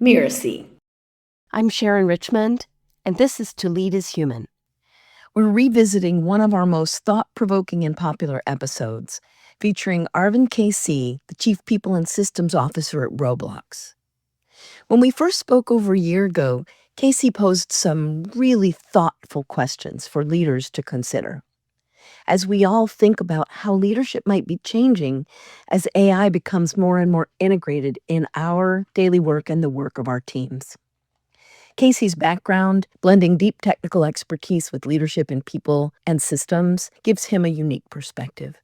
Mirasee. I'm Sharon Richmond, and this is To Lead is Human. We're revisiting one of our most thought-provoking and popular episodes, featuring Arvind KC, the Chief People and Systems Officer at Roblox. When we first spoke over a year ago, KC posed some really thoughtful questions for leaders to consider. As we all think about how leadership might be changing as AI becomes more and more integrated in our daily work and the work of our teams. KC's background, blending deep technical expertise with leadership in people and systems, gives him a unique perspective.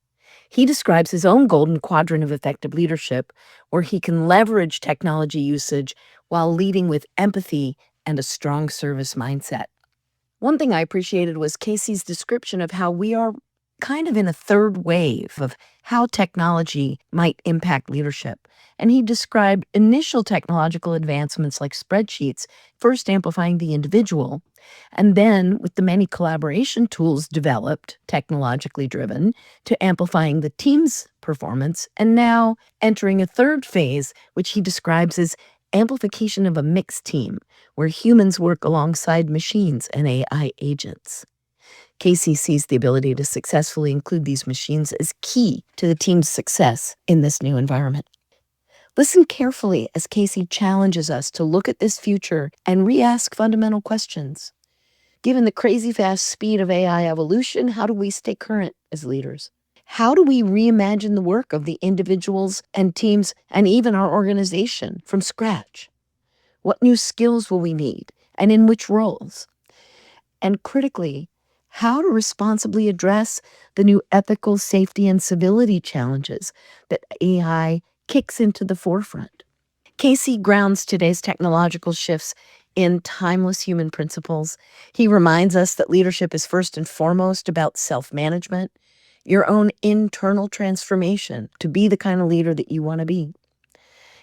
He describes his own golden quadrant of effective leadership, where he can leverage technology usage while leading with empathy and a strong service mindset. One thing I appreciated was KC's description of how we are kind of in a third wave of how technology might impact leadership. And he described initial technological advancements like spreadsheets, first amplifying the individual, and then with the many collaboration tools developed, technologically driven, to amplifying the team's performance, and now entering a third phase, which he describes as amplification of a mixed team, where humans work alongside machines and AI agents. KC sees the ability to successfully include these machines as key to the team's success in this new environment. Listen carefully as KC challenges us to look at this future and re-ask fundamental questions. Given the crazy fast speed of AI evolution, how do we stay current as leaders? How do we reimagine the work of the individuals and teams and even our organization from scratch? What new skills will we need, and in which roles? And critically, how to responsibly address the new ethical, safety, and civility challenges that AI kicks into the forefront. KC grounds today's technological shifts in timeless human principles. He reminds us that leadership is first and foremost about self-management, your own internal transformation to be the kind of leader that you want to be.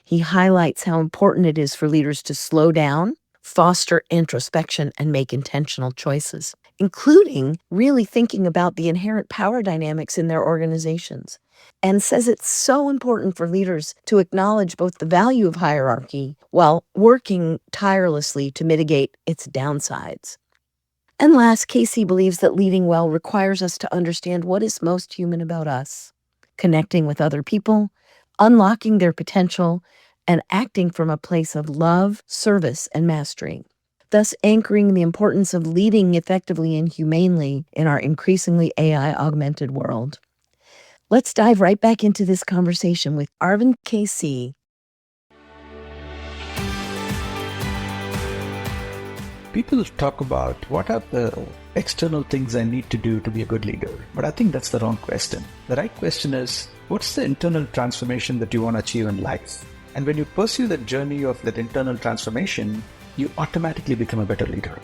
He highlights how important it is for leaders to slow down, foster introspection, and make intentional choices, including really thinking about the inherent power dynamics in their organizations, and says it's so important for leaders to acknowledge both the value of hierarchy while working tirelessly to mitigate its downsides. And last, KC believes that leading well requires us to understand what is most human about us, connecting with other people, unlocking their potential, and acting from a place of love, service, and mastery, thus anchoring the importance of leading effectively and humanely in our increasingly AI-augmented world. Let's dive right back into this conversation with Arvind KC. People talk about what are the external things I need to do to be a good leader, but I think that's the wrong question. The right question is, what's the internal transformation that you want to achieve in life? And when you pursue the journey of that internal transformation, you automatically become a better leader.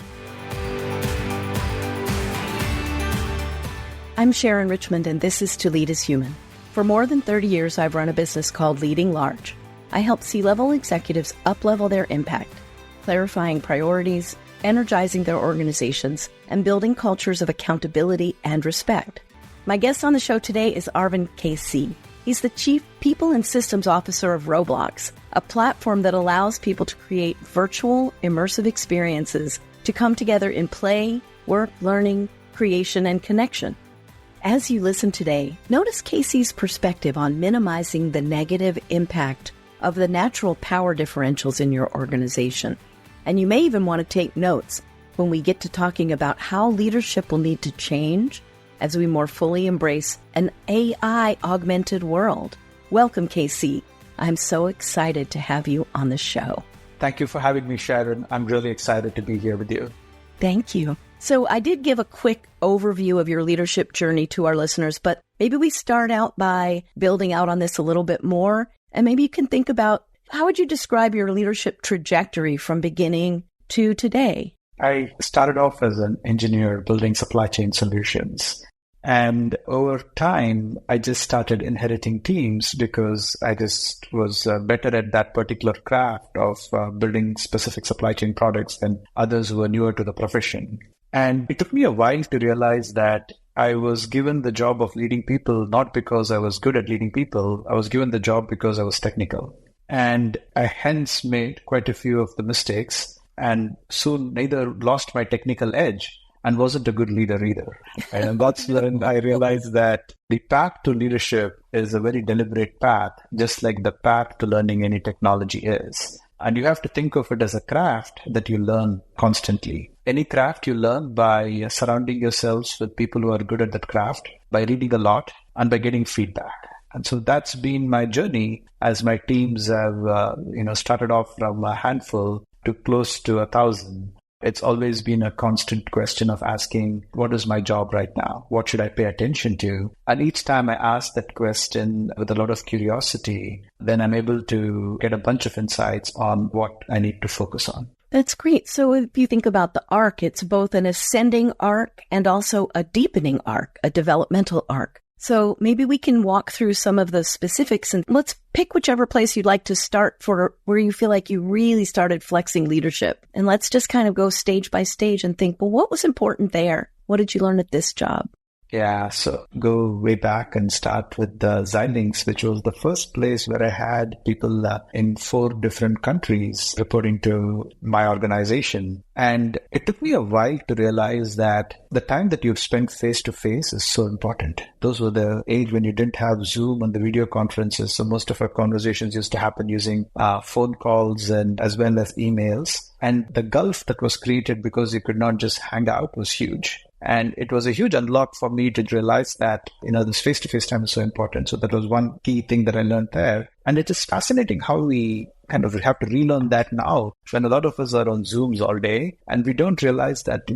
I'm Sharon Richmond, and this is To Lead is Human. For more than 30 years, I've run a business called Leading Large. I help C-level executives up-level their impact, clarifying priorities, energizing their organizations, and building cultures of accountability and respect. My guest on the show today is Arvind KC. He's the Chief People and Systems Officer of Roblox, a platform that allows people to create virtual, immersive experiences to come together in play, work, learning, creation, and connection. As you listen today, notice KC's perspective on minimizing the negative impact of the natural power differentials in your organization. And you may even want to take notes when we get to talking about how leadership will need to change as we more fully embrace an AI-augmented world. Welcome, KC. I'm so excited to have you on the show. Thank you for having me, Sharon. I'm really excited to be here with you. Thank you. So I did give a quick overview of your leadership journey to our listeners, but maybe we start out by building out on this a little bit more, and maybe you can think about how would you describe your leadership trajectory from beginning to today? I started off as an engineer building supply chain solutions. And over time, I just started inheriting teams because I just was better at that particular craft of building specific supply chain products than others who were newer to the profession. And it took me a while to realize that I was given the job of leading people, not because I was good at leading people. I was given the job because I was technical. And I hence made quite a few of the mistakes and soon neither lost my technical edge and wasn't a good leader either. And that's when I realized that the path to leadership is a very deliberate path, just like the path to learning any technology is. And you have to think of it as a craft that you learn constantly. Any craft you learn by surrounding yourselves with people who are good at that craft, by reading a lot, and by getting feedback. And so that's been my journey as my teams have, started off from a handful to close to 1,000. It's always been a constant question of asking, what is my job right now? What should I pay attention to? And each time I ask that question with a lot of curiosity, then I'm able to get a bunch of insights on what I need to focus on. That's great. So if you think about the arc, it's both an ascending arc and also a deepening arc, a developmental arc. So maybe we can walk through some of the specifics and let's pick whichever place you'd like to start for where you feel like you really started flexing leadership. And let's just kind of go stage by stage and think, well, what was important there? What did you learn at this job? Yeah, so go way back and start with the Xilinx, which was the first place where I had people in 4 different countries reporting to my organization. And it took me a while to realize that the time that you've spent face to face is so important. Those were the age when you didn't have Zoom and the video conferences. So most of our conversations used to happen using phone calls and as well as emails. And the gulf that was created because you could not just hang out was huge. And it was a huge unlock for me to realize that, this face-to-face time is so important. So that was one key thing that I learned there. And it is fascinating how we kind of have to relearn that now when a lot of us are on Zooms all day and we don't realize that,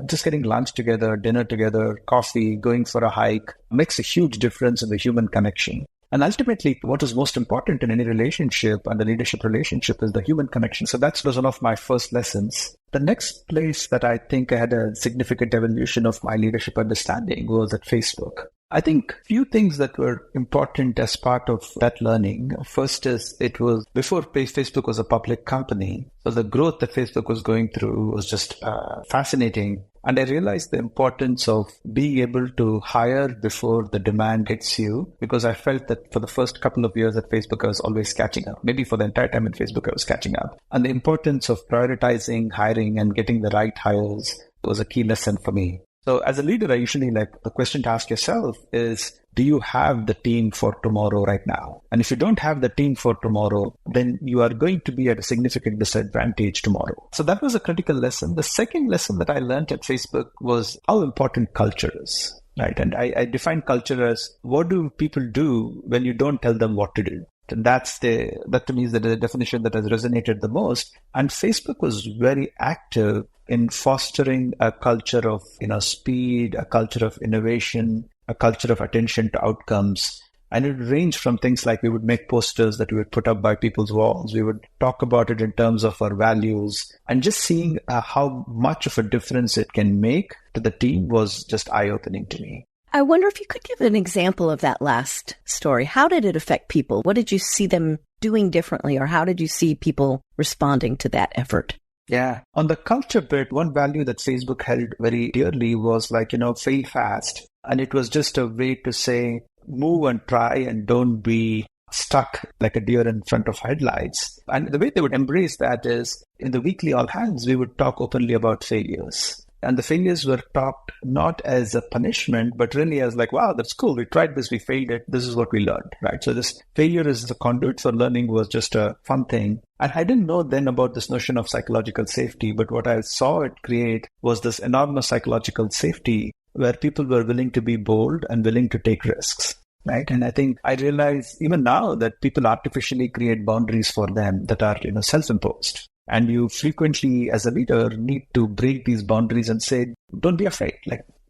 just getting lunch together, dinner together, coffee, going for a hike makes a huge difference in the human connection. And ultimately, what is most important in any relationship and a leadership relationship is the human connection. So that was one of my first lessons. The next place that I think I had a significant evolution of my leadership understanding was at Facebook. I think few things that were important as part of that learning. First is it was before Facebook was a public company. So the growth that Facebook was going through was just fascinating. And I realized the importance of being able to hire before the demand hits you, because I felt that for the first couple of years at Facebook, I was always catching up. Maybe for the entire time at Facebook, I was catching up. And the importance of prioritizing, hiring, and getting the right hires was a key lesson for me. So as a leader, I usually the question to ask yourself is, do you have the team for tomorrow right now? And if you don't have the team for tomorrow, then you are going to be at a significant disadvantage tomorrow. So that was a critical lesson. The second lesson that I learned at Facebook was how important culture is, right? And I define culture as what do people do when you don't tell them what to do? And that to me is the definition that has resonated the most. And Facebook was very active in fostering a culture of, speed, a culture of innovation, a culture of attention to outcomes. And it ranged from things like we would make posters that we would put up by people's walls. We would talk about it in terms of our values, and just seeing how much of a difference it can make to the team was just eye-opening to me. I wonder if you could give an example of that last story. How did it affect people? What did you see them doing differently, or how did you see people responding to that effort? Yeah. On the culture bit, one value that Facebook held very dearly was fail fast. And it was just a way to say, move and try and don't be stuck like a deer in front of headlights. And the way they would embrace that is in the weekly all hands, we would talk openly about failures. And the failures were talked not as a punishment, but really as wow, that's cool. We tried this, we failed it. This is what we learned, right? So this failure is the conduit for learning was just a fun thing. And I didn't know then about this notion of psychological safety, but what I saw it create was this enormous psychological safety where people were willing to be bold and willing to take risks, right? And I think I realize even now that people artificially create boundaries for them that are, self-imposed. And you frequently, as a leader, need to break these boundaries and say, don't be afraid,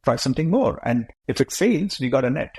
try something more. And if it fails, we got a net.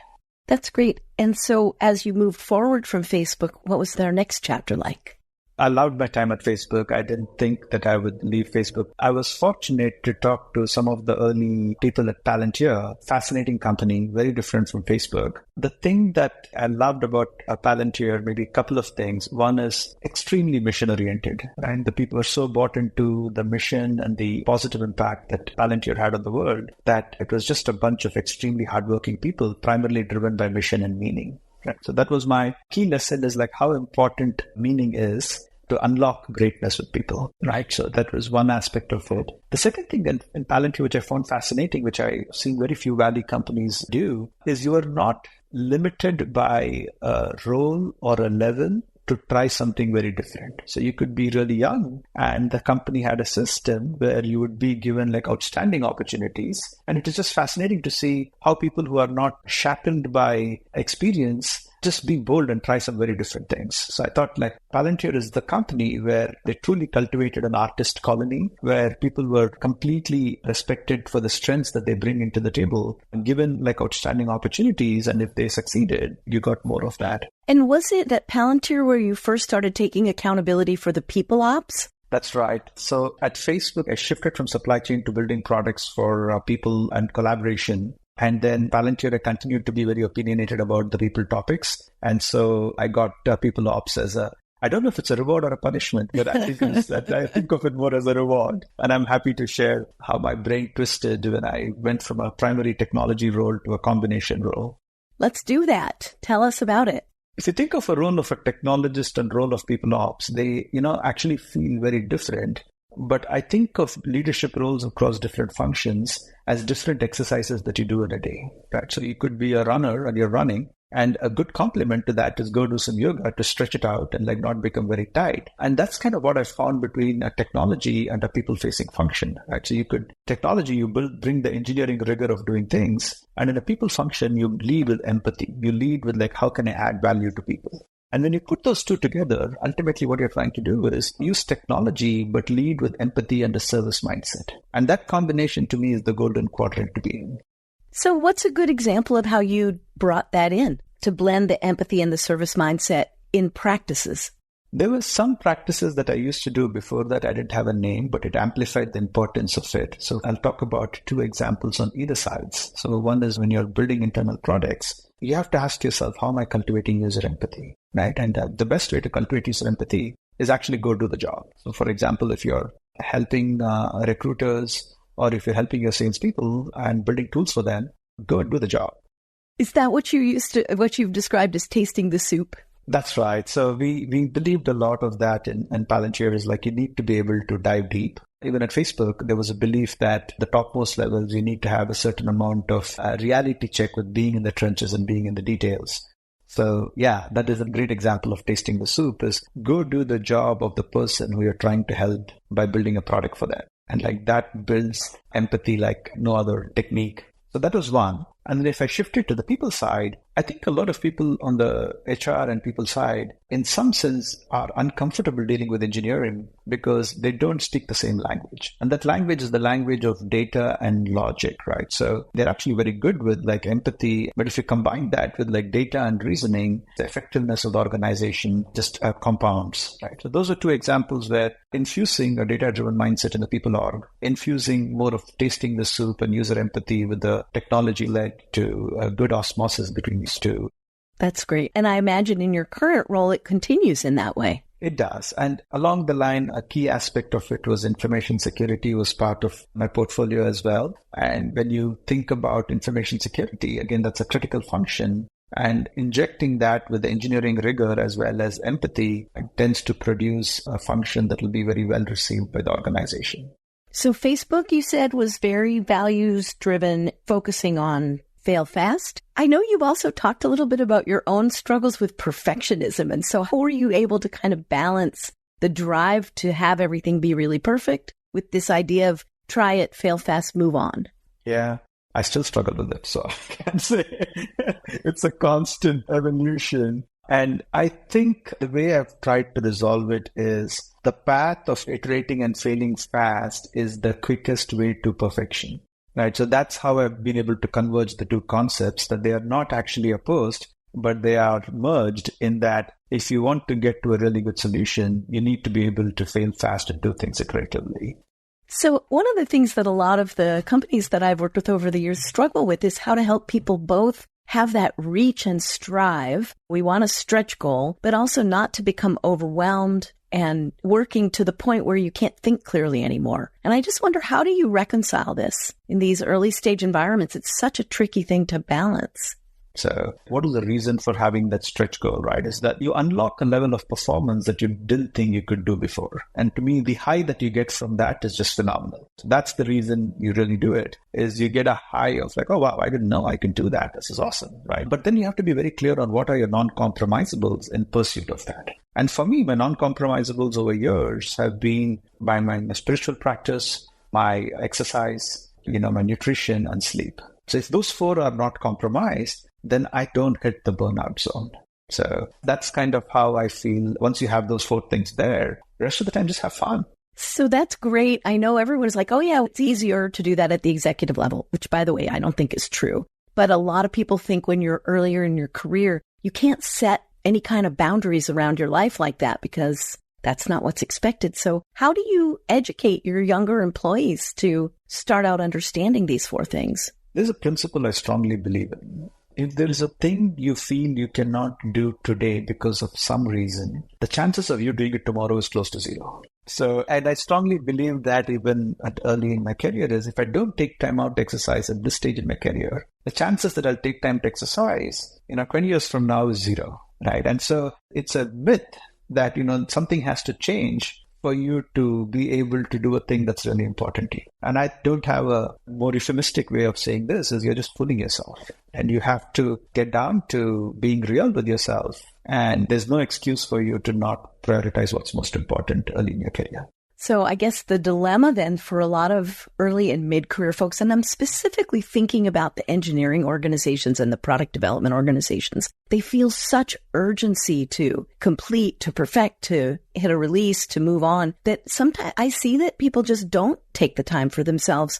That's great. And so as you moved forward from Facebook, what was their next chapter like? I loved my time at Facebook. I didn't think that I would leave Facebook. I was fortunate to talk to some of the early people at Palantir, fascinating company, very different from Facebook. The thing that I loved about Palantir, maybe a couple of things. One is extremely mission-oriented, right? The people are so bought into the mission and the positive impact that Palantir had on the world that it was just a bunch of extremely hardworking people, primarily driven by mission and meaning. Right? So that was my key lesson, is like how important meaning is to unlock greatness with people, right? So that was one aspect of it. The second thing in Palantir, which I found fascinating, which I've seen very few Valley companies do, is you are not limited by a role or a level to try something very different. So you could be really young and the company had a system where you would be given like outstanding opportunities. And it is just fascinating to see how people who are not shackled by experience just be bold and try some very different things. So I thought like Palantir is the company where they truly cultivated an artist colony, where people were completely respected for the strengths that they bring into the table and given like outstanding opportunities. And if they succeeded, you got more of that. And was it at Palantir where you first started taking accountability for the people ops? That's right. So at Facebook, I shifted from supply chain to building products for people and collaboration. And then Palantir, I continued to be very opinionated about the people topics. And so I got people ops as I don't know if it's a reward or a punishment, but I think of it more as a reward. And I'm happy to share how my brain twisted when I went from a primary technology role to a combination role. Let's do that. Tell us about it. If you think of a role of a technologist and role of people ops, they, actually feel very different. But I think of leadership roles across different functions as different exercises that you do in a day, right? So you could be a runner and you're running. And a good complement to that is go do some yoga to stretch it out and like not become very tight. And that's kind of what I found between a technology and a people-facing function, right? So technology, you bring the engineering rigor of doing things. And in a people function, you lead with empathy. You lead with like, how can I add value to people? And when you put those two together, ultimately what you're trying to do is use technology, but lead with empathy and a service mindset. And that combination to me is the golden quadrant to be in. So what's a good example of how you brought that in to blend the empathy and the service mindset in practices? There were some practices that I used to do before that. I didn't have a name, but it amplified the importance of it. So I'll talk about two examples on either sides. So one is when you're building internal products, you have to ask yourself, how am I cultivating user empathy, right? And the best way to cultivate user empathy is actually go do the job. So for example, if you're helping recruiters or if you're helping your salespeople and building tools for them, go and do the job. Is that what you've described as tasting the soup? That's right. So we believed a lot of that in Palantir is like you need to be able to dive deep. Even at Facebook, there was a belief that the topmost levels, you need to have a certain amount of reality check with being in the trenches and being in the details. So yeah, that is a great example of tasting the soup is go do the job of the person who you're trying to help by building a product for them. And like that builds empathy like no other technique. So that was one. And then if I shifted to the people side, I think a lot of people on the HR and people side, in some sense, are uncomfortable dealing with engineering because they don't speak the same language. And that language is the language of data and logic, right? So they're actually very good with like empathy. But if you combine that with like data and reasoning, the effectiveness of the organization just compounds, right? So those are two examples where infusing a data-driven mindset in the people org, infusing more of tasting the soup and user empathy with the technology led to a good osmosis between these two. That's great. And I imagine in your current role, it continues in that way. It does. And along the line, a key aspect of it was information security was part of my portfolio as well. And when you think about information security, again, that's a critical function. And injecting that with engineering rigor as well as empathy tends to produce a function that will be very well received by the organization. So Facebook, you said, was very values driven, focusing on fail fast. I know you've also talked a little bit about your own struggles with perfectionism. And so how were you able to kind of balance the drive to have everything be really perfect with this idea of try it, fail fast, move on? Yeah, I still struggle with it. So I can say it's a constant evolution. And I think the way I've tried to resolve it is the path of iterating and failing fast is the quickest way to perfection. Right. So that's how I've been able to converge the two concepts, that they are not actually opposed, but they are merged in that if you want to get to a really good solution, you need to be able to fail fast and do things iteratively. So one of the things that a lot of the companies that I've worked with over the years struggle with is how to help people both have that reach and strive. We want a stretch goal, but also not to become overwhelmed and working to the point where you can't think clearly anymore. And I just wonder, how do you reconcile this in these early stage environments? It's such a tricky thing to balance. So what is the reason for having that stretch goal, right? Is that you unlock a level of performance that you didn't think you could do before. And to me, the high that you get from that is just phenomenal. So that's the reason you really do it, is you get a high of like, oh, wow, I didn't know I could do that. This is awesome, right? But then you have to be very clear on what are your non-compromisables in pursuit of that. And for me, my non-compromisables over years have been by my spiritual practice, my exercise, my nutrition and sleep. So if those 4 are not compromised, then I don't hit the burnout zone. So that's kind of how I feel. Once you have those 4 things there, the rest of the time, just have fun. So that's great. I know everyone's like, oh yeah, it's easier to do that at the executive level, which by the way, I don't think is true. But a lot of people think when you're earlier in your career, you can't set any kind of boundaries around your life like that because that's not what's expected. So how do you educate your younger employees to start out understanding these 4 things? There's a principle I strongly believe in. If there is a thing you feel you cannot do today because of some reason, the chances of you doing it tomorrow is close to 0. So, and I strongly believe that even early in my career is if I don't take time out to exercise at this stage in my career, the chances that I'll take time to exercise, 20 years from now is 0, right? And so it's a myth that, something has to change for you to be able to do a thing that's really important to you. And I don't have a more euphemistic way of saying this, is you're just fooling yourself. And you have to get down to being real with yourself. And there's no excuse for you to not prioritize what's most important early in your career. So I guess the dilemma then for a lot of early and mid-career folks, and I'm specifically thinking about the engineering organizations and the product development organizations, they feel such urgency to complete, to perfect, to hit a release, to move on, that sometimes I see that people just don't take the time for themselves.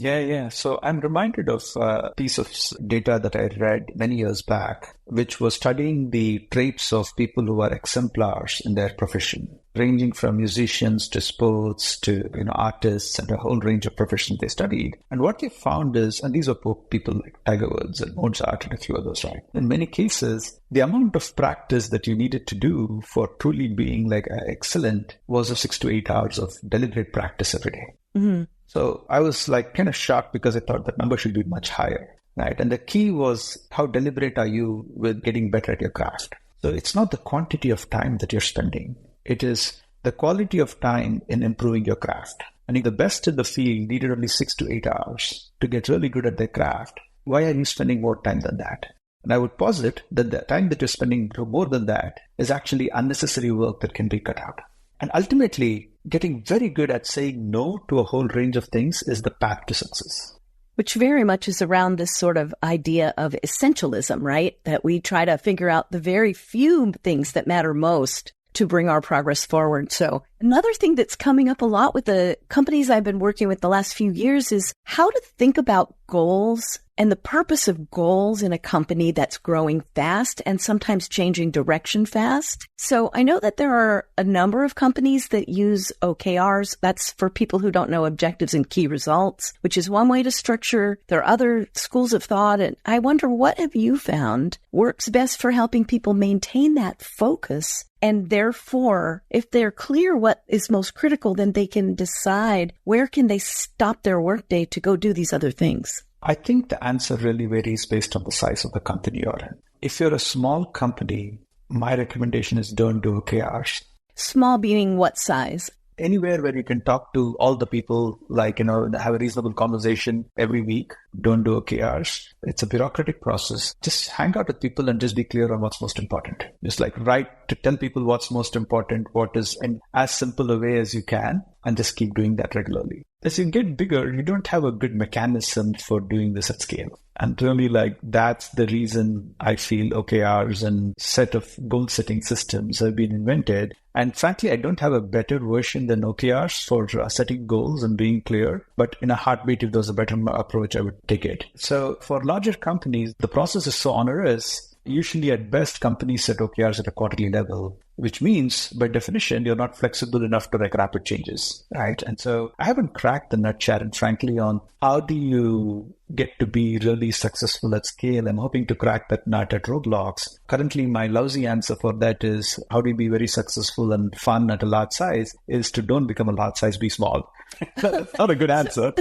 Yeah. So I'm reminded of a piece of data that I read many years back, which was studying the traits of people who are exemplars in their profession, ranging from musicians to sports to artists and a whole range of professions they studied. And what they found is, and these were people like Tiger Woods and Mozart and a few others, right? In many cases, the amount of practice that you needed to do for truly being excellent was of 6 to 8 hours of deliberate practice every day. Mm-hmm. So I was kind of shocked because I thought that number should be much higher, right? And the key was, how deliberate are you with getting better at your craft? So it's not the quantity of time that you're spending. It is the quality of time in improving your craft. And if the best in the field needed only 6 to 8 hours to get really good at their craft, why are you spending more time than that? And I would posit that the time that you're spending more than that is actually unnecessary work that can be cut out. And ultimately, getting very good at saying no to a whole range of things is the path to success. Which very much is around this sort of idea of essentialism, right? That we try to figure out the very few things that matter most to bring our progress forward. So another thing that's coming up a lot with the companies I've been working with the last few years is how to think about goals and the purpose of goals in a company that's growing fast and sometimes changing direction fast. So I know that there are a number of companies that use OKRs. That's for people who don't know, objectives and key results, which is one way to structure. There are other schools of thought. And I wonder, what have you found works best for helping people maintain that focus? And therefore, if they're clear what is most critical, then they can decide where can they stop their workday to go do these other things. I think the answer really varies based on the size of the company you're in. If you're a small company, my recommendation is don't do OKRs. Small meaning what size? Anywhere where you can talk to all the people, have a reasonable conversation every week. Don't do OKRs. It's a bureaucratic process. Just hang out with people and just be clear on what's most important. Just write to tell people what's most important, what is in as simple a way as you can, and just keep doing that regularly. As you get bigger, you don't have a good mechanism for doing this at scale. And really, that's the reason I feel OKRs and set of goal-setting systems have been invented. And frankly, I don't have a better version than OKRs for setting goals and being clear. But in a heartbeat, if there was a better approach, I would take it. So for larger companies, the process is so onerous. Usually at best, companies set OKRs at a quarterly level. which means by definition, you're not flexible enough to make rapid changes, right? And so I haven't cracked the nut, Sharon, frankly, on how do you get to be really successful at scale. I'm hoping to crack that nut at Roblox. Currently, my lousy answer for that is how do you be very successful and fun at a large size is to don't become a large size, be small. That's not a good answer.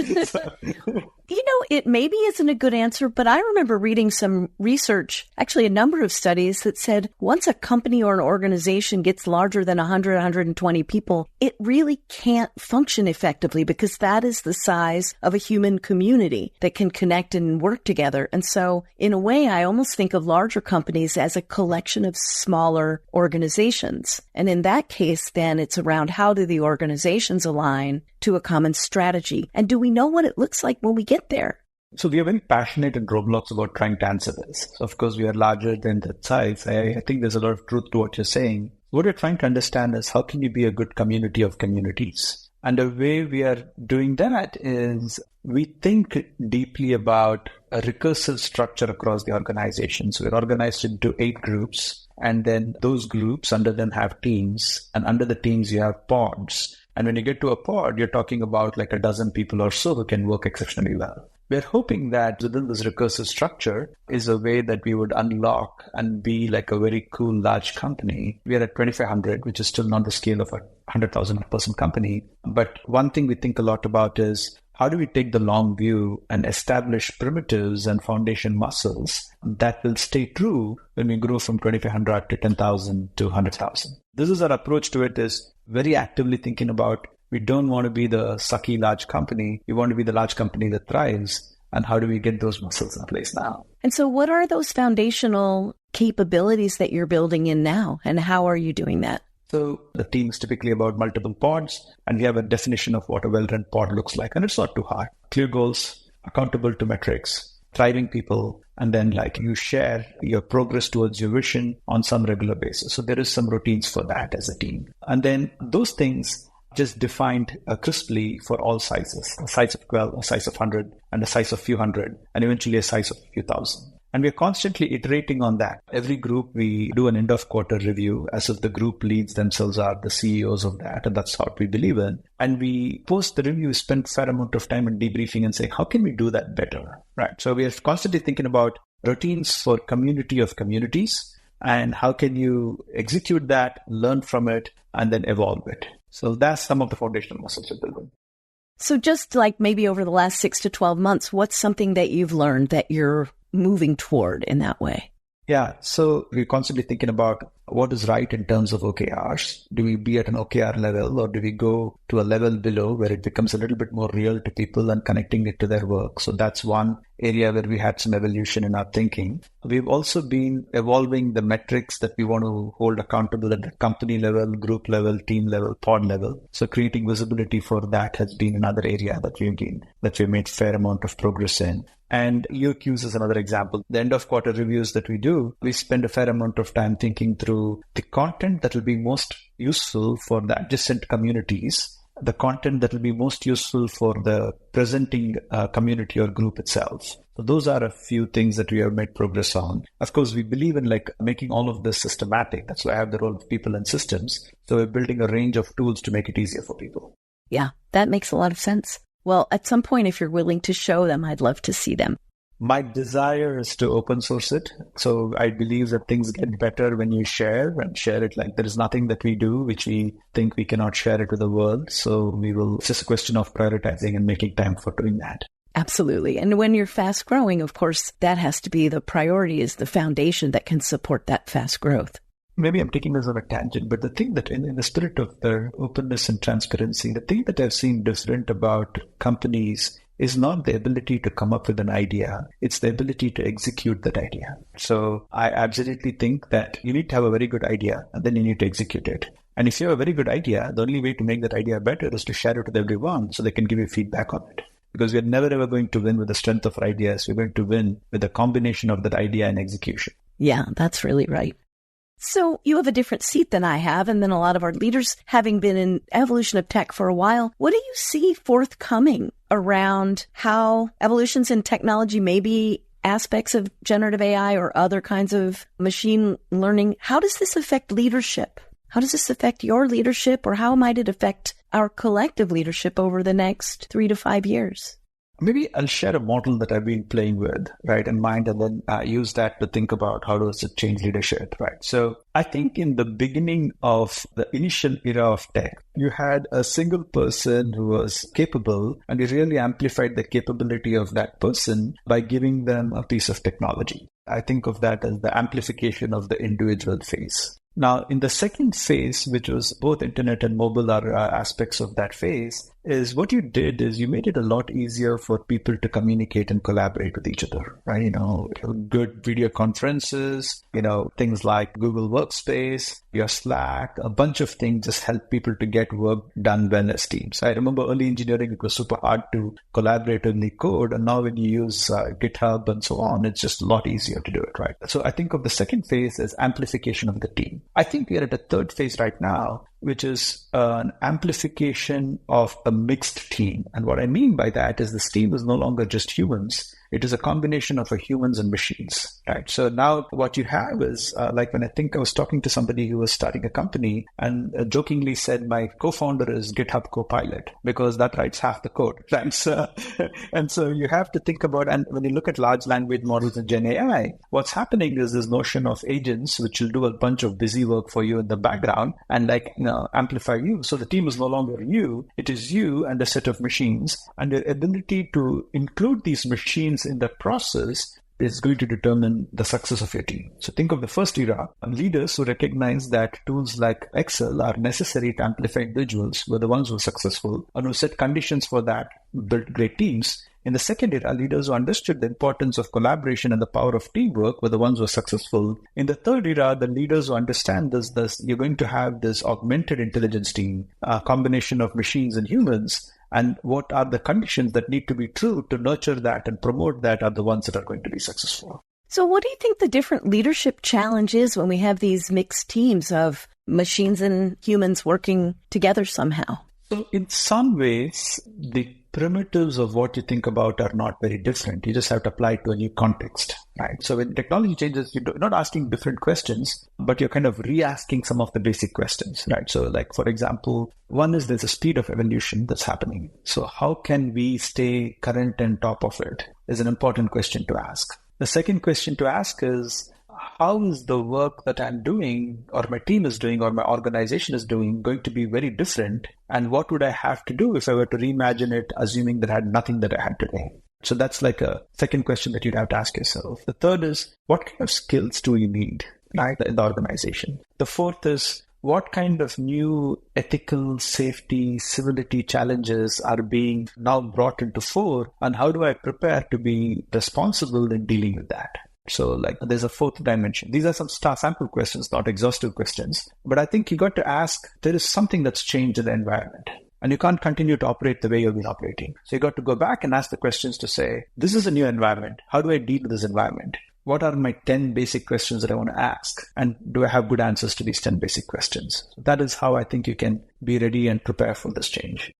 It maybe isn't a good answer, but I remember reading some research, actually a number of studies that said once a company or an organization gets larger than 100, 120 people, it really can't function effectively because that is the size of a human community that can connect and work together. And so in a way, I almost think of larger companies as a collection of smaller organizations. And in that case, then it's around how do the organizations align to a common strategy? And do we know what it looks like when we get there? So we are very passionate in Roblox about trying to answer this. So of course, we are larger than that size. I think there's a lot of truth to what you're saying. What we're trying to understand is how can you be a good community of communities? And the way we are doing that is we think deeply about a recursive structure across the organization. So we're organized into 8 groups, and then those groups under them have teams, and under the teams you have pods. And when you get to a pod, you're talking about like a dozen people or so who can work exceptionally well. We're hoping that within this recursive structure is a way that we would unlock and be like a very cool large company. We are at 2,500, which is still not the scale of a 100,000 person company. But one thing we think a lot about is how do we take the long view and establish primitives and foundation muscles that will stay true when we grow from 2,500 to 10,000 to 100,000. This is our approach to it, is very actively thinking about we don't want to be the sucky large company. We want to be the large company that thrives. And how do we get those muscles in place now? And so what are those foundational capabilities that you're building in now? And how are you doing that? So the team is typically about multiple pods, and we have a definition of what a well-run pod looks like. And it's not too hard. Clear goals, accountable to metrics, thriving people, and then like you share your progress towards your vision on some regular basis. So there is some routines for that as a team. And then those things just defined crisply for all sizes, a size of 12, a size of 100, and a size of few hundred, and eventually a size of a few thousand. And we're constantly iterating on that. Every group, we do an end of quarter review as if the group leads themselves are the CEOs of that. And that's what we believe in. And we post the review, spend a fair amount of time in debriefing and say, how can we do that better? Right. So we are constantly thinking about routines for community of communities and how can you execute that, learn from it, and then evolve it. So that's some of the foundational muscles we're building. So just like maybe over the last 6 to 12 months, what's something that you've learned that you're moving toward in that way? Yeah, so we're constantly thinking about what is right in terms of OKRs. Do we be at an OKR level, or do we go to a level below where it becomes a little bit more real to people and connecting it to their work? So that's one area where we had some evolution in our thinking. We've also been evolving the metrics that we want to hold accountable at the company level, group level, team level, pod level. So creating visibility for that has been another area that we've made fair amount of progress in. And UQs is another example. The end of quarter reviews that we do, we spend a fair amount of time thinking through the content that will be most useful for the adjacent communities, the content that will be most useful for the presenting community or group itself. So those are a few things that we have made progress on. Of course, we believe in like making all of this systematic. That's why I have the role of people and systems. So we're building a range of tools to make it easier for people. Yeah, that makes a lot of sense. Well, at some point, if you're willing to show them, I'd love to see them. My desire is to open source it. So I believe that things get better when you share it. Like there is nothing that we do which we think we cannot share it with the world. So it's just a question of prioritizing and making time for doing that. Absolutely. And when you're fast growing, of course, that has to be the priority, is the foundation that can support that fast growth. Maybe I'm taking this on a tangent, but the thing that in the spirit of the openness and transparency, the thing that I've seen different about companies is not the ability to come up with an idea. It's the ability to execute that idea. So I absolutely think that you need to have a very good idea and then you need to execute it. And if you have a very good idea, the only way to make that idea better is to share it with everyone so they can give you feedback on it. Because we're never ever going to win with the strength of our ideas. We're going to win with a combination of that idea and execution. Yeah, that's really right. So you have a different seat than I have, and then a lot of our leaders, having been in evolution of tech for a while. What do you see forthcoming around how evolutions in technology, maybe aspects of generative AI or other kinds of machine learning, how does this affect leadership? How does this affect your leadership, or how might it affect our collective leadership over the next 3 to 5 years? Maybe I'll share a model that I've been playing with, right, in mind, and then use that to think about how does it change leadership, right? So I think in the beginning of the initial era of tech, you had a single person who was capable, and you really amplified the capability of that person by giving them a piece of technology. I think of that as the amplification of the individual phase. Now, in the second phase, which was both internet and mobile are aspects of that phase, is what you did is you made it a lot easier for people to communicate and collaborate with each other, right? Good video conferences, things like Google Workspace, your Slack, a bunch of things just help people to get work done well as teams. I remember early engineering, it was super hard to collaboratively code. And now when you use GitHub and so on, it's just a lot easier to do it, right? So I think of the second phase as amplification of the team. I think we are at a third phase right now, which is an amplification of a mixed team. And what I mean by that is this team is no longer just humans. It is a combination of humans and machines, right? So now what you have is, like when I was talking to somebody who was starting a company and jokingly said, my co-founder is GitHub Copilot because that writes half the code, right? So, and so you have to think about, and when you look at large language models and Gen AI, what's happening is this notion of agents, which will do a bunch of busy work for you in the background and amplify you. So the team is no longer you, it is you and a set of machines, and the ability to include these machines in the process is going to determine the success of your team. So think of the first era, leaders who recognize that tools like Excel are necessary to amplify individuals were the ones who were successful and who set conditions for that, built great teams. In the second era, leaders who understood the importance of collaboration and the power of teamwork were the ones who were successful. In the third era, the leaders who understand this, you're going to have this augmented intelligence team, a combination of machines and humans, and what are the conditions that need to be true to nurture that and promote that are the ones that are going to be successful. So what do you think the different leadership challenge is when we have these mixed teams of machines and humans working together somehow? So in some ways, the primitives of what you think about are not very different. You just have to apply it to a new context, right? So when technology changes, you're not asking different questions, but you're kind of re-asking some of the basic questions, right? So like, for example, one is there's a speed of evolution that's happening. So how can we stay current and top of it is an important question to ask. The second question to ask is, how is the work that I'm doing or my team is doing or my organization is doing going to be very different? And what would I have to do if I were to reimagine it, assuming that I had nothing that I had today? So that's like a second question that you'd have to ask yourself. The third is, what kind of skills do you need, right, in the organization? The fourth is, what kind of new ethical, safety, civility challenges are being now brought into fore? And how do I prepare to be responsible in dealing with that? So like there's a fourth dimension. These are some sample questions, not exhaustive questions. But I think you got to ask, there is something that's changed in the environment. And you can't continue to operate the way you've been operating. So you got to go back and ask the questions to say, this is a new environment. How do I deal with this environment? What are my 10 basic questions that I want to ask? And do I have good answers to these 10 basic questions? That is how I think you can be ready and prepare for this change.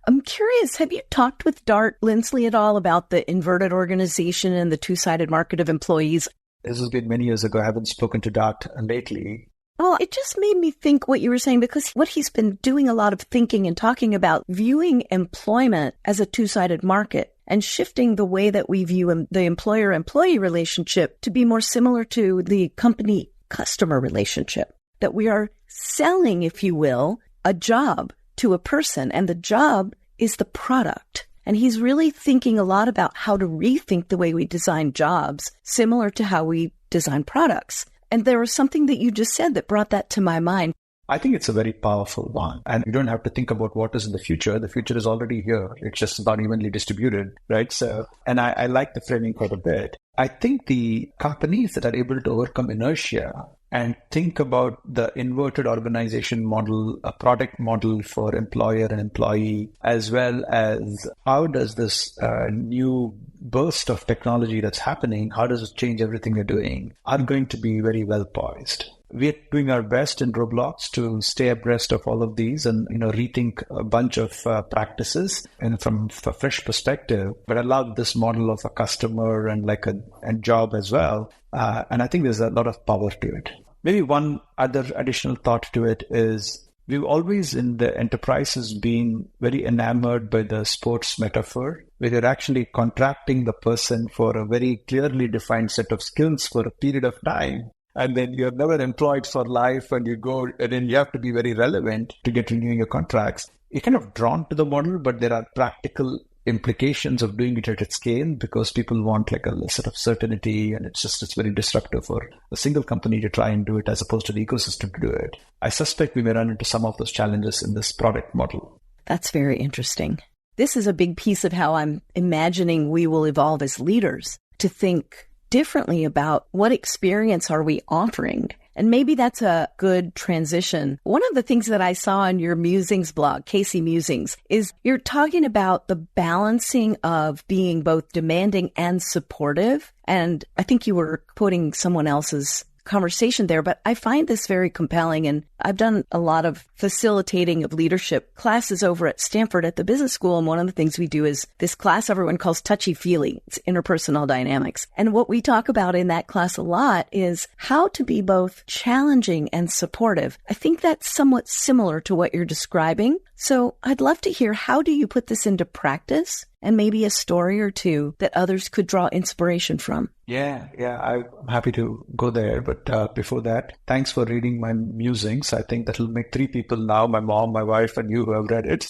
I'm curious, have you talked with Dart Lindsley at all about the inverted organization and the two-sided market of employees? This has been many years ago. I haven't spoken to Dart lately. Well, it just made me think what you were saying, because what he's been doing a lot of thinking and talking about, viewing employment as a two-sided market and shifting the way that we view the employer-employee relationship to be more similar to the company-customer relationship, that we are selling, if you will, a job to a person, and the job is the product. And he's really thinking a lot about how to rethink the way we design jobs, similar to how we design products. And there was something that you just said that brought that to my mind. I think it's a very powerful one. And you don't have to think about what is in the future. The future is already here. It's just not evenly distributed, right? So, and I like the framing quite a bit. I think the companies that are able to overcome inertia and think about the inverted organization model, a product model for employer and employee, as well as how does this new burst of technology that's happening, how does it change everything they're doing, are going to be very well poised. We're doing our best in Roblox to stay abreast of all of these and, rethink a bunch of practices and from a fresh perspective. But I love this model of a customer and like a job as well. And I think there's a lot of power to it. Maybe one other additional thought to it is we've always in the enterprises been very enamored by the sports metaphor, where you're actually contracting the person for a very clearly defined set of skills for a period of time. And then you're never employed for life and you go, and then you have to be very relevant to get renewing your contracts. You're kind of drawn to the model, but there are practical implications of doing it at its scale because people want like a sort of certainty, and it's very disruptive for a single company to try and do it as opposed to the ecosystem to do it. I suspect we may run into some of those challenges in this product model. That's very interesting. This is a big piece of how I'm imagining we will evolve as leaders, to think differently about what experience are we offering. And maybe that's a good transition. One of the things that I saw on your Musings blog, KC Musings, is you're talking about the balancing of being both demanding and supportive. And I think you were quoting someone else's conversation there, but I find this very compelling. And I've done a lot of facilitating of leadership classes over at Stanford at the business school. And one of the things we do is this class everyone calls touchy-feely. It's interpersonal dynamics. And what we talk about in that class a lot is how to be both challenging and supportive. I think that's somewhat similar to what you're describing. So I'd love to hear, how do you put this into practice? And maybe a story or two that others could draw inspiration from. Yeah, I'm happy to go there. But before that, thanks for reading my musings. I think that'll make 3 people now, my mom, my wife, and you who have read it.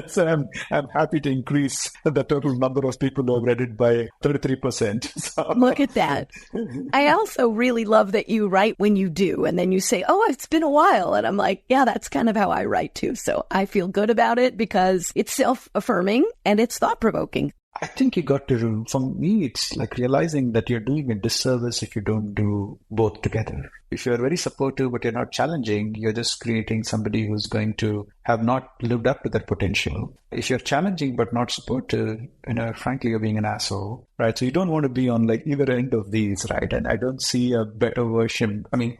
So I'm happy to increase the total number of people who have read it by 33%. So. Look at that. I also really love that you write when you do, and then you say, oh, it's been a while. And I'm like, yeah, that's kind of how I write too. So I feel good about it because it's self-affirming and it's thought-provoking. I think you got to, for me, it's like realizing that you're doing a disservice if you don't do both together. If you're very supportive, but you're not challenging, you're just creating somebody who's going to have not lived up to their potential. If you're challenging, but not supportive, frankly, you're being an asshole, right? So you don't want to be on like either end of these, right? And I don't see a better version. I mean,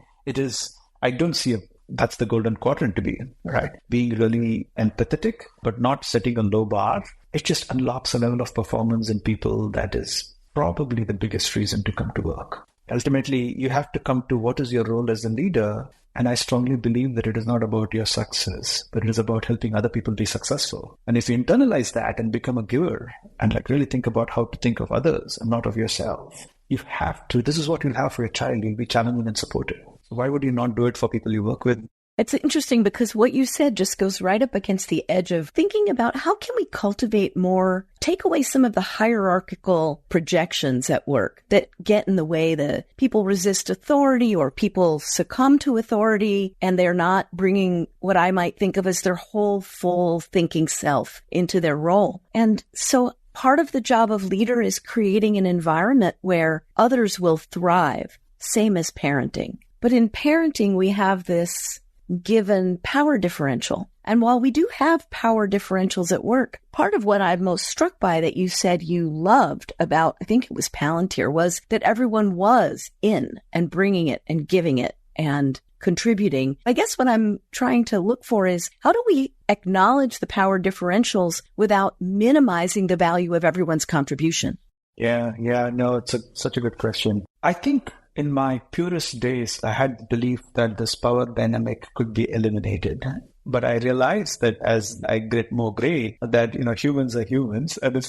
that's the golden quadrant to be in, right? Being really empathetic, but not setting a low bar. It just unlocks a level of performance in people that is probably the biggest reason to come to work. Ultimately, you have to come to what is your role as a leader. And I strongly believe that it is not about your success, but it is about helping other people be successful. And if you internalize that and become a giver and like really think about how to think of others and not of yourself, you have to. This is what you'll have for your child. You'll be challenging and supportive. So why would you not do it for people you work with? It's interesting because what you said just goes right up against the edge of thinking about how can we cultivate more, take away some of the hierarchical projections at work that get in the way. The people resist authority or people succumb to authority and they're not bringing what I might think of as their whole full thinking self into their role. And so part of the job of leader is creating an environment where others will thrive, same as parenting. But in parenting, we have this given power differential. And while we do have power differentials at work, part of what I'm most struck by that you said you loved about, I think it was Palantir, was that everyone was in and bringing it and giving it and contributing. I guess what I'm trying to look for is how do we acknowledge the power differentials without minimizing the value of everyone's contribution? No, it's such a good question. I think in my purest days, I had the belief that this power dynamic could be eliminated. But I realized that as I get more gray, that, humans are humans and it's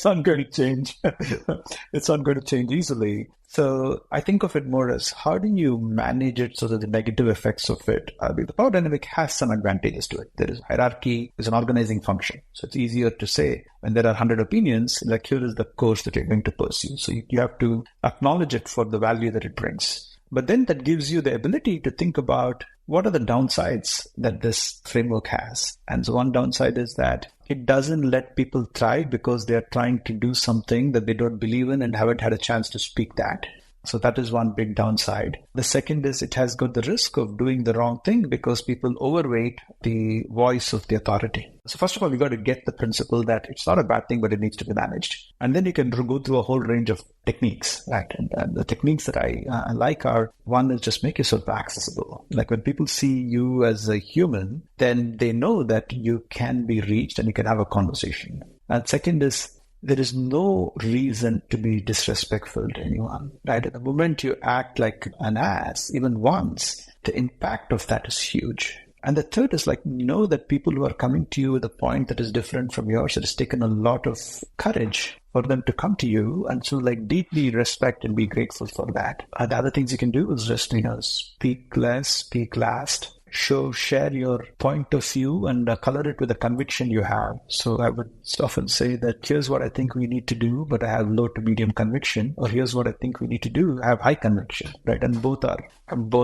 not going to change. It's not going to change easily. So I think of it more as how do you manage it so that the negative effects of it, the power dynamic has some advantages to it. There is hierarchy, there's an organizing function. So it's easier to say when there are 100 opinions, like here is the course that you're going to pursue. So you have to acknowledge it for the value that it brings. But then that gives you the ability to think about what are the downsides that this framework has. And so one downside is that it doesn't let people thrive because they're trying to do something that they don't believe in and haven't had a chance to speak that. So that is one big downside. The second is it has got the risk of doing the wrong thing because people overweight the voice of the authority. So first of all, we got to get the principle that it's not a bad thing, but it needs to be managed. And then you can go through a whole range of techniques, right? And the techniques that I like are, one is just make yourself accessible. Like when people see you as a human, then they know that you can be reached and you can have a conversation. And second is there is no reason to be disrespectful to anyone, right? At the moment you act like an ass, even once, the impact of that is huge. And the third is like, know that people who are coming to you with a point that is different from yours, it has taken a lot of courage for them to come to you. And so like deeply respect and be grateful for that. The other things you can do is just, speak less, speak last. Share your point of view and color it with the conviction you have. So I would often say that here's what I think we need to do, but I have low to medium conviction, or here's what I think we need to do, I have high conviction, right? And both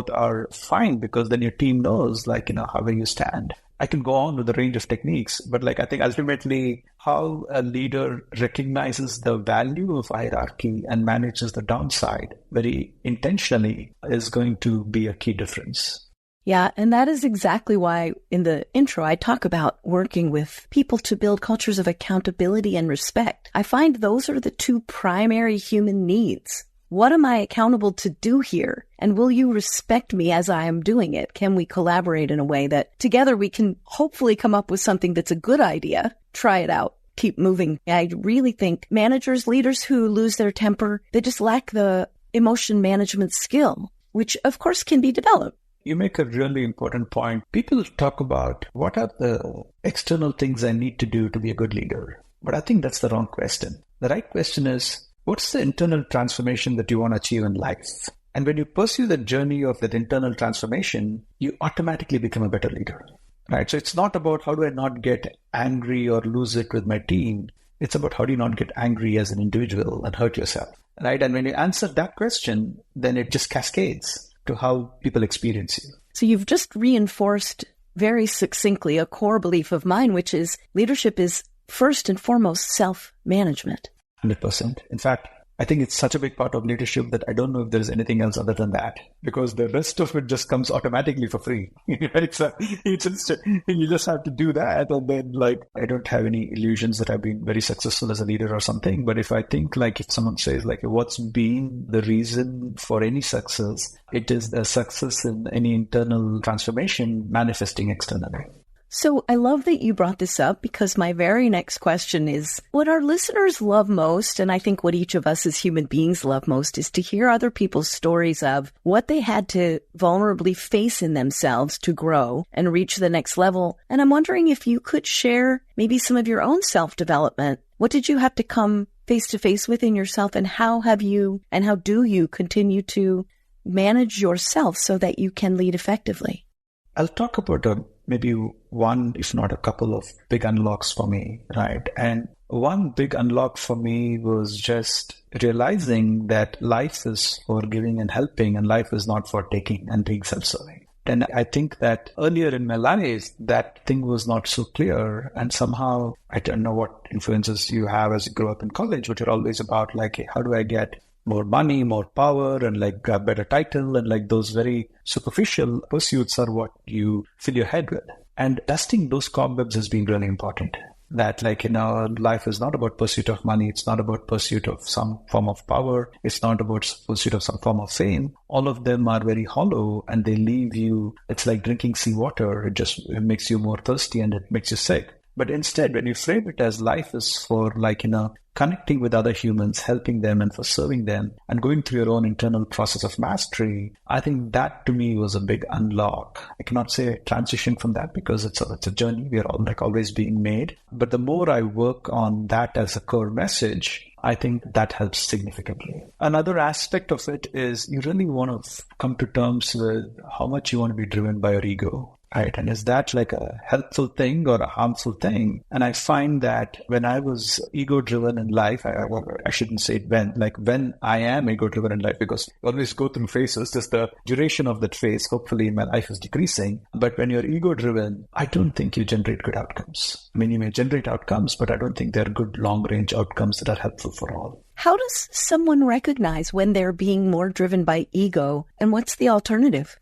are fine, because then your team knows how where you stand. I can go on with a range of techniques, but I think ultimately how a leader recognizes the value of hierarchy and manages the downside very intentionally is going to be a key difference. Yeah, and that is exactly why in the intro I talk about working with people to build cultures of accountability and respect. I find those are the two primary human needs. What am I accountable to do here? And will you respect me as I am doing it? Can we collaborate in a way that together we can hopefully come up with something that's a good idea, try it out, keep moving? I really think managers, leaders who lose their temper, they just lack the emotion management skill, which of course can be developed. You make a really important point. People talk about what are the external things I need to do to be a good leader. But I think that's the wrong question. The right question is, what's the internal transformation that you want to achieve in life? And when you pursue the journey of that internal transformation, you automatically become a better leader, right? So it's not about how do I not get angry or lose it with my team. It's about how do you not get angry as an individual and hurt yourself, right? And when you answer that question, then it just cascades to how people experience you. So you've just reinforced very succinctly a core belief of mine, which is leadership is first and foremost self-management. 100%. In fact, I think it's such a big part of leadership that I don't know if there's anything else other than that, because the rest of it just comes automatically for free. Right? So you just have to do that. And then I don't have any illusions that I've been very successful as a leader or something. But if I think if someone says what's been the reason for any success, it is the success in any internal transformation manifesting externally. So I love that you brought this up, because my very next question is what our listeners love most, and I think what each of us as human beings love most, is to hear other people's stories of what they had to vulnerably face in themselves to grow and reach the next level. And I'm wondering if you could share maybe some of your own self-development. What did you have to come face to face with in yourself, and how do you continue to manage yourself so that you can lead effectively? I'll talk about maybe one, if not a couple of big unlocks for me, right? And one big unlock for me was just realizing that life is for giving and helping, and life is not for taking and being self-serving. And I think that earlier in my life, that thing was not so clear. And somehow, I don't know what influences you have as you grow up in college, but you're always about hey, how do I get more money, more power, and a better title, and those very superficial pursuits are what you fill your head with. And dusting those cobwebs has been really important. That life is not about pursuit of money. It's not about pursuit of some form of power. It's not about pursuit of some form of fame. All of them are very hollow, and they leave you. It's like drinking seawater. It makes you more thirsty, and it makes you sick. But instead, when you frame it as life is for connecting with other humans, helping them and for serving them, and going through your own internal process of mastery, I think that to me was a big unlock. I cannot say transition from that, because it's a journey. We are all always being made. But the more I work on that as a core message, I think that helps significantly. Another aspect of it is you really want to come to terms with how much you want to be driven by your ego. Right. And is that a helpful thing or a harmful thing? And I find that when I was ego-driven in life, I shouldn't say it when I am ego-driven in life, because I always go through phases, just the duration of that phase, hopefully in my life, is decreasing. But when you're ego-driven, I don't think you generate good outcomes. I mean, you may generate outcomes, but I don't think they're good long-range outcomes that are helpful for all. How does someone recognize when they're being more driven by ego, and what's the alternative?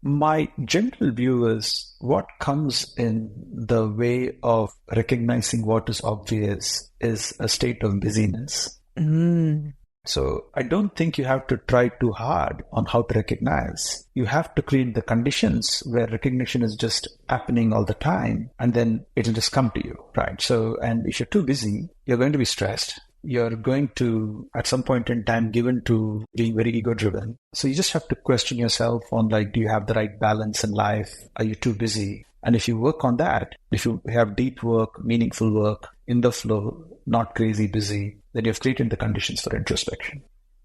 My general view is what comes in the way of recognizing what is obvious is a state of busyness. So I don't think you have to try too hard on how to recognize. You have to create the conditions where recognition is just happening all the time, and then it'll just come to you, right? So, and if you're too busy, you're going to be stressed. You're going to, at some point in time, given to being very ego-driven. So you just have to question yourself on, like, do you have the right balance in life? Are you too busy? And if you work on that, if you have deep work, meaningful work, in the flow, not crazy busy, then you've created the conditions for introspection.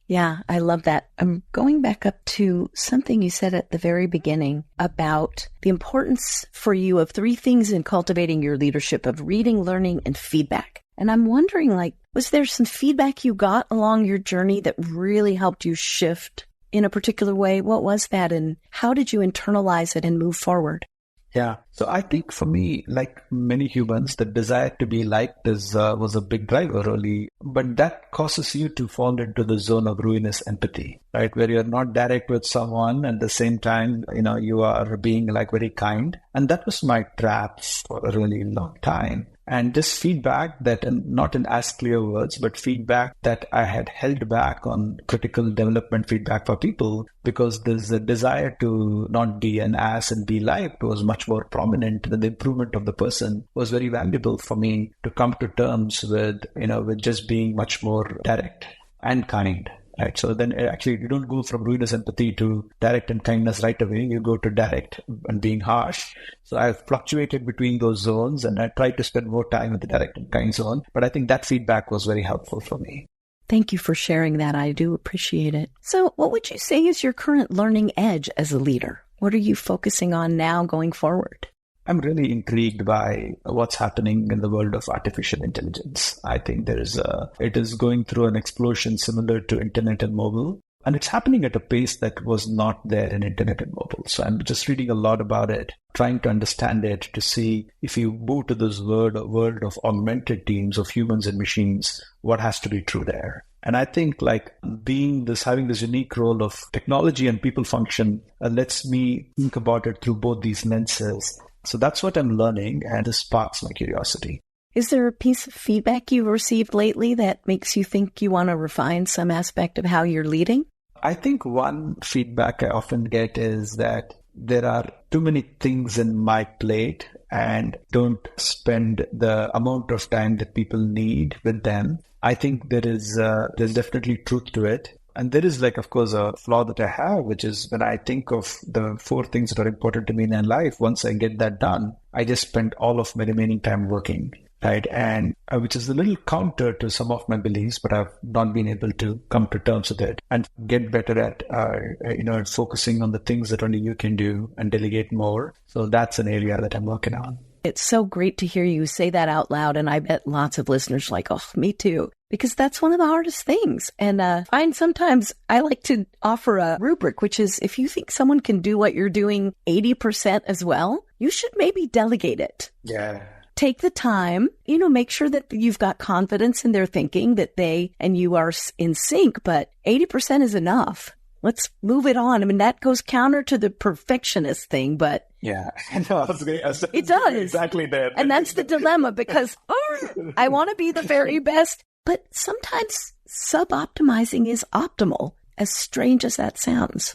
Yeah, I love that. I'm going back up to something you said at the very beginning about the importance for you of 3 things in cultivating your leadership: of reading, learning, and feedback. And I'm wondering, like, was there some feedback you got along your journey that really helped you shift in a particular way? What was that, and how did you internalize it and move forward? Yeah. So I think for me, like many humans, the desire to be liked was a big driver early, but that causes you to fall into the zone of ruinous empathy, right? Where you're not direct with someone, and at the same time, you are being like very kind. And that was my trap for a really long time. And this feedback that, and not in as clear words, but feedback that I had held back on critical development feedback for people, because there's a desire to not be an ass and be liked was much more prominent. The improvement of the person was very valuable for me to come to terms with, with just being much more direct and kind. Right. So then actually you don't go from ruinous empathy to direct and kindness right away. You go to direct and being harsh. So I've fluctuated between those zones, and I try to spend more time with the direct and kind zone. But I think that feedback was very helpful for me. Thank you for sharing that. I do appreciate it. So what would you say is your current learning edge as a leader? What are you focusing on now going forward? I'm really intrigued by what's happening in the world of artificial intelligence. I think it is going through an explosion similar to internet and mobile, and it's happening at a pace that was not there in internet and mobile. So I'm just reading a lot about it, trying to understand it, to see if you move to this world of augmented teams of humans and machines, what has to be true there. And I think having this unique role of technology and people function lets me think about it through both these lenses. So that's what I'm learning, and this sparks my curiosity. Is there a piece of feedback you've received lately that makes you think you want to refine some aspect of how you're leading? I think one feedback I often get is that there are too many things in my plate and don't spend the amount of time that people need with them. I think there's definitely truth to it. And there is of course, a flaw that I have, which is when I think of the 4 things that are important to me in my life, once I get that done, I just spend all of my remaining time working, right? And which is a little counter to some of my beliefs, but I've not been able to come to terms with it and get better at, focusing on the things that only you can do and delegate more. So that's an area that I'm working on. It's so great to hear you say that out loud. And I bet lots of listeners are like, oh, me too. Because that's one of the hardest things. And sometimes I like to offer a rubric, which is if you think someone can do what you're doing 80% as well, you should maybe delegate it. Yeah. Take the time, make sure that you've got confidence in their thinking, that they and you are in sync, but 80% is enough. Let's move it on. I mean, that goes counter to the perfectionist thing, but yeah, no, it does. Exactly that. And that's the dilemma, because I want to be the very best, but sometimes sub-optimizing is optimal, as strange as that sounds.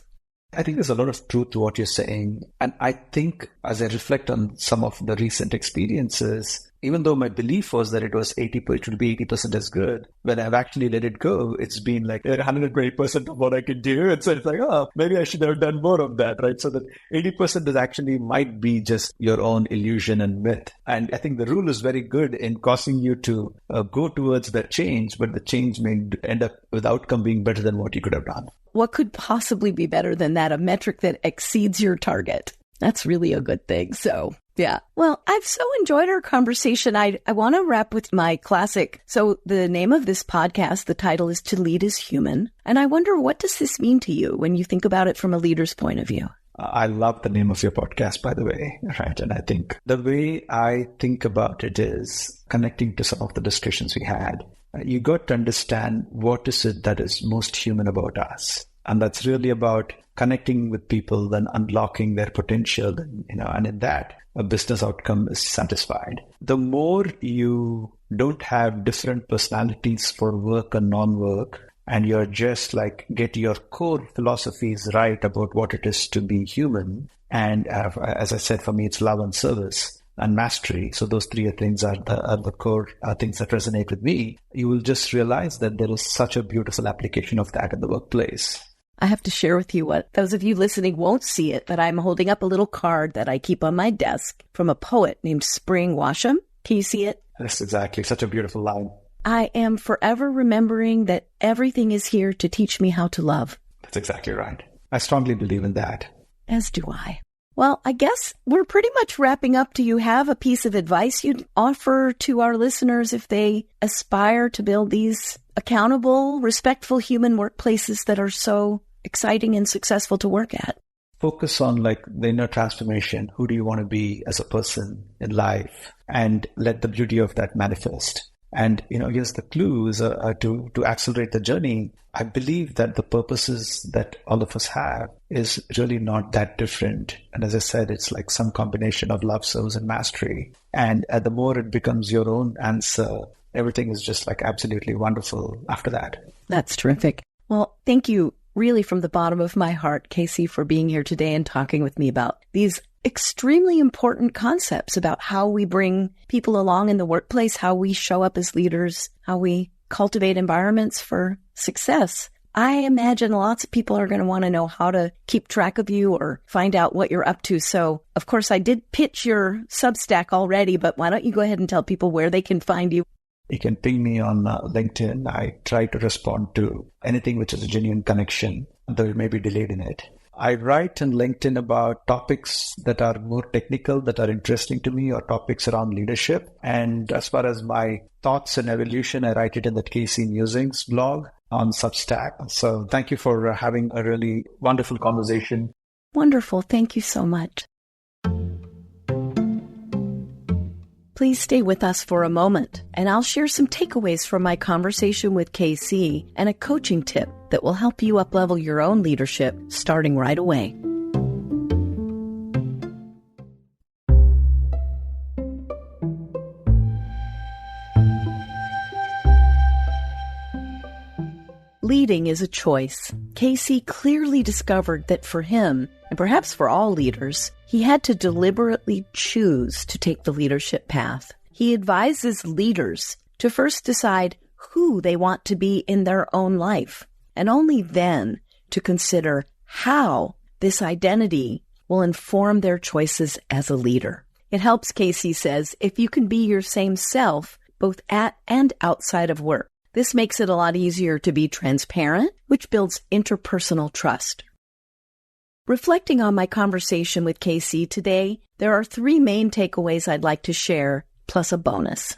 I think there's a lot of truth to what you're saying. And I think as I reflect on some of the recent experiences, even though my belief was that it would be 80% as good, when I've actually let it go, it's been 120% of what I could do. And so it's maybe I should have done more of that, right? So that 80% is actually might be just your own illusion and myth. And I think the rule is very good in causing you to go towards that change, but the change may end up with outcome being better than what you could have done. What could possibly be better than that? A metric that exceeds your target. That's really a good thing. So yeah. Well, I've so enjoyed our conversation. I want to wrap with my classic. So the name of this podcast, the title is To Lead is Human. And I wonder, what does this mean to you when you think about it from a leader's point of view? I love the name of your podcast, by the way. Right. And I think the way I think about it is connecting to some of the discussions we had. You got to understand what is it that is most human about us. And that's really about connecting with people and unlocking their potential. And in that, a business outcome is satisfied. The more you don't have different personalities for work and non-work, and you're just like get your core philosophies right about what it is to be human. And as I said, for me, it's love and service and mastery. So those three things are the core things that resonate with me. You will just realize that there is such a beautiful application of that in the workplace. I have to share with you what those of you listening won't see it, but I'm holding up a little card that I keep on my desk from a poet named Spring Washam. Can you see it? That's exactly. Such a beautiful line. I am forever remembering that everything is here to teach me how to love. That's exactly right. I strongly believe in that. As do I. Well, I guess we're pretty much wrapping up. Do you have a piece of advice you'd offer to our listeners if they aspire to build these accountable, respectful human workplaces that are so exciting and successful to work at? Focus on like the inner transformation. Who do you want to be as a person in life? And let the beauty of that manifest. And, here's the clues to accelerate the journey. I believe that the purposes that all of us have is really not that different. And as I said, it's like some combination of love, service, and mastery. And the more it becomes your own answer, everything is just like absolutely wonderful after that. That's terrific. Well, thank you really from the bottom of my heart, KC, for being here today and talking with me about these extremely important concepts about how we bring people along in the workplace, how we show up as leaders, how we cultivate environments for success. I imagine lots of people are going to want to know how to keep track of you or find out what you're up to. So, of course, I did pitch your Substack already, but why don't you go ahead and tell people where they can find you? You can ping me on LinkedIn. I try to respond to anything which is a genuine connection, though it may be delayed in it. I write on LinkedIn about topics that are more technical, that are interesting to me, or topics around leadership. And as far as my thoughts and evolution, I write it in the KC Musings blog on Substack. So thank you for having a really wonderful conversation. Wonderful. Thank you so much. Please stay with us for a moment, and I'll share some takeaways from my conversation with KC and a coaching tip that will help you uplevel your own leadership starting right away. Leading is a choice. KC clearly discovered that for him, and perhaps for all leaders, he had to deliberately choose to take the leadership path. He advises leaders to first decide who they want to be in their own life, and only then to consider how this identity will inform their choices as a leader. It helps, KC says, if you can be your same self, both at and outside of work. This makes it a lot easier to be transparent, which builds interpersonal trust. Reflecting on my conversation with KC today, there are 3 main takeaways I'd like to share, plus a bonus.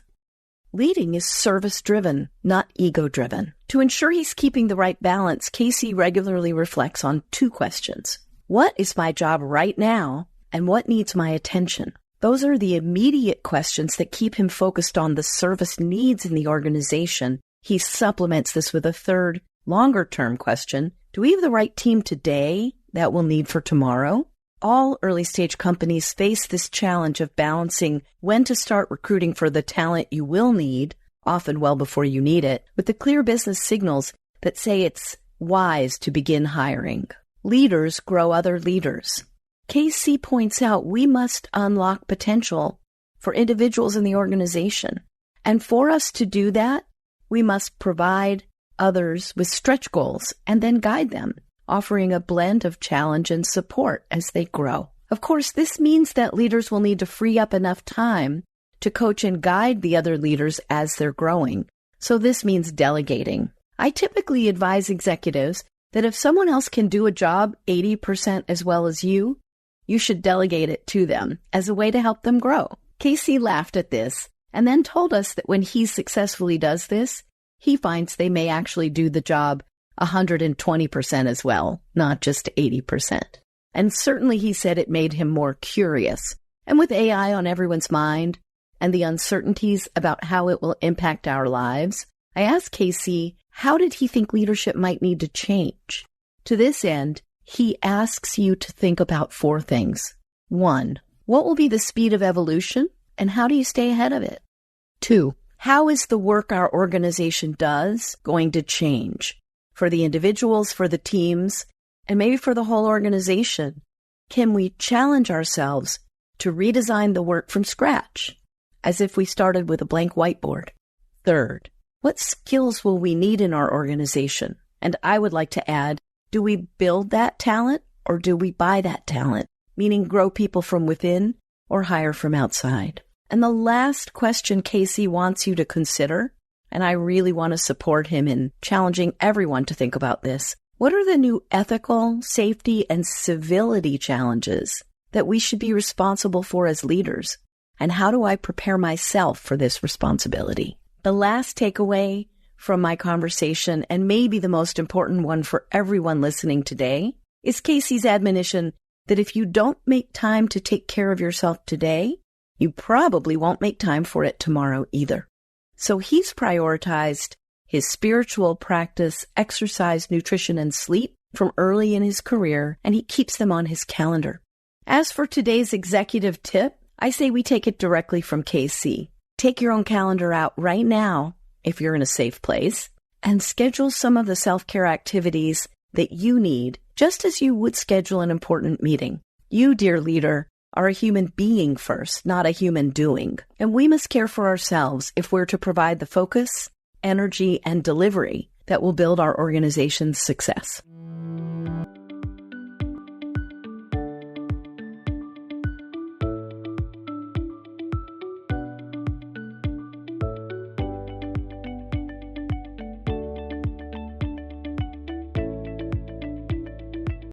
Leading is service-driven, not ego-driven. To ensure he's keeping the right balance, KC regularly reflects on 2 questions. What is my job right now, and what needs my attention? Those are the immediate questions that keep him focused on the service needs in the organization. He supplements this with a third, longer-term question. Do we have the right team today that we'll need for tomorrow? All early-stage companies face this challenge of balancing when to start recruiting for the talent you will need, often well before you need it, with the clear business signals that say it's wise to begin hiring. Leaders grow other leaders. KC points out we must unlock potential for individuals in the organization. And for us to do that, we must provide others with stretch goals and then guide them, offering a blend of challenge and support as they grow. Of course, this means that leaders will need to free up enough time to coach and guide the other leaders as they're growing. So this means delegating. I typically advise executives that if someone else can do a job 80% as well as you should delegate it to them as a way to help them grow. KC laughed at this and then told us that when he successfully does this, he finds they may actually do the job 120% as well, not just 80%. And certainly he said it made him more curious. And with AI on everyone's mind and the uncertainties about how it will impact our lives, I asked KC, how did he think leadership might need to change? To this end, he asks you to think about 4 things. 1, what will be the speed of evolution and how do you stay ahead of it? 2, how is the work our organization does going to change? for the individuals, for the teams, and maybe for the whole organization? Can we challenge ourselves to redesign the work from scratch, as if we started with a blank whiteboard? Third, what skills will we need in our organization? And I would like to add, do we build that talent or do we buy that talent? Meaning grow people from within or hire from outside. And the last question KC wants you to consider, and I really want to support him in challenging everyone to think about this. What are the new ethical, safety, and civility challenges that we should be responsible for as leaders? And how do I prepare myself for this responsibility? The last takeaway from my conversation, and maybe the most important one for everyone listening today, is KC's admonition that if you don't make time to take care of yourself today, you probably won't make time for it tomorrow either. So he's prioritized his spiritual practice, exercise, nutrition, and sleep from early in his career, and he keeps them on his calendar. As for today's executive tip, I say we take it directly from KC. Take your own calendar out right now, if you're in a safe place, and schedule some of the self-care activities that you need, just as you would schedule an important meeting. You, dear leader, are a human being first, not a human doing. And we must care for ourselves if we're to provide the focus, energy, and delivery that will build our organization's success.